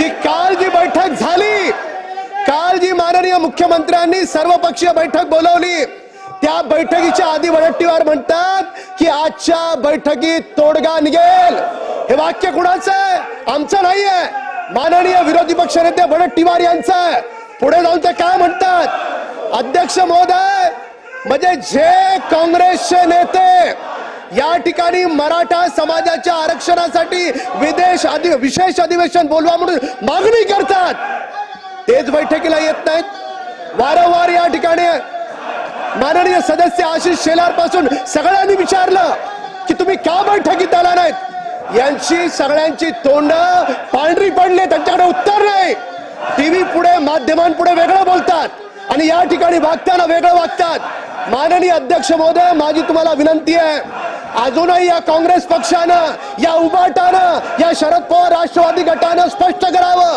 काल जी बैठक झाली, काल जी माननीय मुख्यमंत्र्यांनी सर्वपक्षीय बैठक बोलवली, त्या बैठकीच्या आधी वडट्टीवार म्हणतात की आजच्या बैठकीत तोडगा निघेल. हे वाक्य कुणाचं आहे? आमचं नाहीये, माननीय विरोधी पक्षनेते वडट्टीवार यांचं आहे. पुढे जाऊन ते काय म्हणतात? अध्यक्ष महोदय, म्हणजे जे काँग्रेसचे नेते या ठिकाणी मराठा समाजाच्या आरक्षणासाठी विशेष अधिवेशन बोलवा म्हणून मागणी करतात, तेच बैठकीला येत नाहीत. वारंवार या ठिकाणी माननीय सदस्य आशिष शेलार पासून सगळ्यांनी विचारलं की तुम्ही का बैठकीत आला नाहीत. यांची सगळ्यांची तोंड पांढरी पडली, त्यांच्याकडे उत्तर नाही. टीव्ही पुढे, माध्यमांपुढे वेगळं बोलतात आणि या ठिकाणी वागताना वेगळं वागतात. माननीय अध्यक्ष महोदय, माझी तुम्हाला विनंती आहे, अजूनही या काँग्रेस पक्षानं, या उबाटानं, या शरद पवार राष्ट्रवादी गटानं स्पष्ट करावं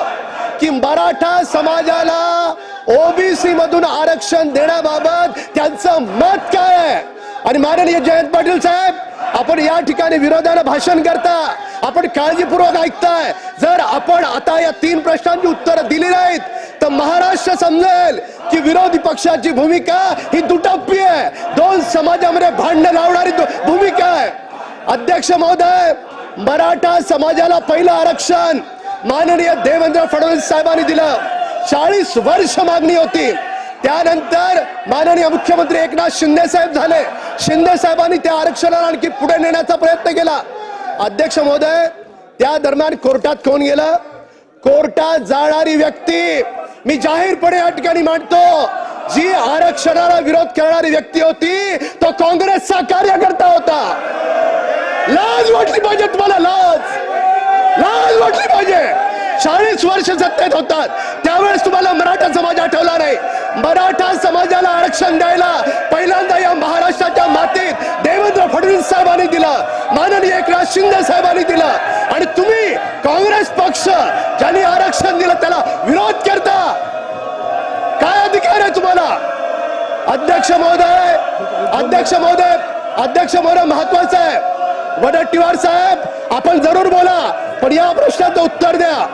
की मराठा समाजाला ओबीसी मधून आरक्षण देण्याबाबत त्यांचं मत काय आहे. आणि माननीय जयंत पाटील साहेब, आपण या ठिकाणी विरोधानं भाषण करता, आपण काळजीपूर्वक ऐकताय. जर आपण आता या 3 प्रश्नांची उत्तरं दिली नाहीत तर महाराष्ट्र समजेल की विरोधी पक्षाची भूमिका ही दुटप्पी आहे, 2 समाजामध्ये भांडण लावणारी भूमिका आहे. अध्यक्ष महोदय, मराठा समाजाला पहिलं आरक्षण माननीय देवेंद्र फडणवीस साहेबांनी दिलं. 40 वर्ष मागणी होती. त्यानंतर माननीय मुख्यमंत्री एकनाथ शिंदे साहेब झाले. शिंदे साहेबांनी त्या आरक्षणाला आणखी पुढे नेण्याचा प्रयत्न केला. अध्यक्ष महोदय, त्या दरम्यान कोर्टात कोण गेलं? कोर्टात जाणारी व्यक्ती मी जाहीरपणे या ठिकाणी मांडतो, जी आरक्षणाला विरोध करणारी व्यक्ती होती तो काँग्रेसचा कार्यकर्ता होता. लाज वाटली पाहिजे तुम्हाला, लाज वाटली पाहिजे. 40 वर्ष सत्तेत होतात त्यावेळेस तुम्हाला मराठा समाज आठवला नाही. मराठा समाजाला आरक्षण द्यायला पहिल्यांदा या महाराष्ट्राच्या मातीत देवेंद्र फडणवीस साहेबांनी दिलं, माननीय एकनाथ शिंदे साहेबांनी दिलं. आणि तुम्ही काँग्रेस पक्ष ज्यांनी आरक्षण दिलं त्याला विरोध करता. काय अधिकार आहे तुम्हाला? अध्यक्ष महोदय, महत्वाचं आहे. वडट्टीवार साहेब, आपण जरूर बोला, पण या प्रश्नाचं उत्तर द्या.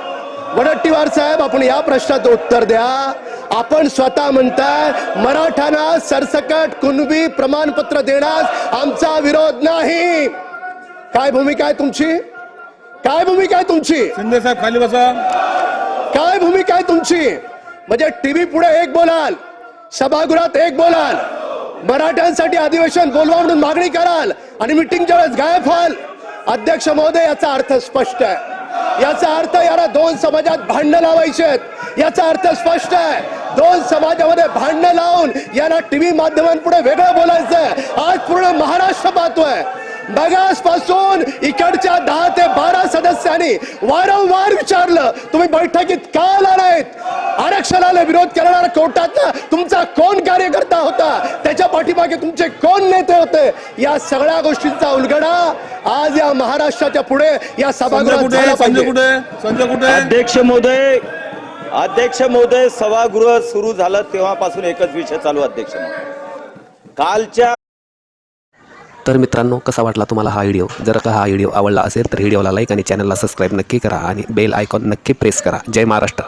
वडट्टीवार साहेब, आपण या प्रश्नाचं उत्तर द्या. आपण स्वतः म्हणताय मराठ्यांना सरसकट कुणबी प्रमाणपत्र देण्यास आमचा विरोध नाही. काय भूमिका आहे तुमची? काय भूमिका आहे तुमची? शिंदे साहेब खाली बसा. काय भूमिका आहे तुमची? म्हणजे टीव्ही पुढे एक बोलाल, सभागृहात एक बोलाल, मराठ्यांसाठी अधिवेशन बोलवा म्हणून मागणी कराल आणि मिटिंगच्या वेळेस गायब व्हाल. अध्यक्ष महोदय, याचा अर्थ स्पष्ट आहे. याचा अर्थ याला 2 समाजात भांडणं लावायचे आहेत. याचा अर्थ स्पष्ट आहे. 2 समाजामध्ये भांडणं लावून यांना टीव्ही माध्यमांपुढे वेगळं बोलायचंय. आज पूर्ण महाराष्ट्र पाहतोय. मगासपासून इकडच्या 10 ते 12 सदस्यांनी वारंवार विचारलं, तुम्ही बैठकीत का आला नाहीत? आरक्षणाला विरोध करणारा कोर्टाचा तुमचा कोण कार्यकर्ता होता? त्याच्या पाठीमागे तुमचे कोण नेते होते? या सगळ्या गोष्टींचा उलगडा आज या महाराष्ट्राच्या पुढे या सभागृहात झाला पाहिजे. अध्यक्ष महोदय, सभागृह सुरू झालं तेव्हापासून एकच विषय चालू. अध्यक्ष महोदय, कालच्या. तर मित्रांनो, कसा वाटला तुम्हाला हा व्हिडिओ? जर का हा व्हिडिओ आवडला असेल तर व्हिडिओला लाईक आणि चॅनलला सबस्क्राईब नक्की करा आणि बेल आयकॉन नक्की प्रेस करा. जय महाराष्ट्र.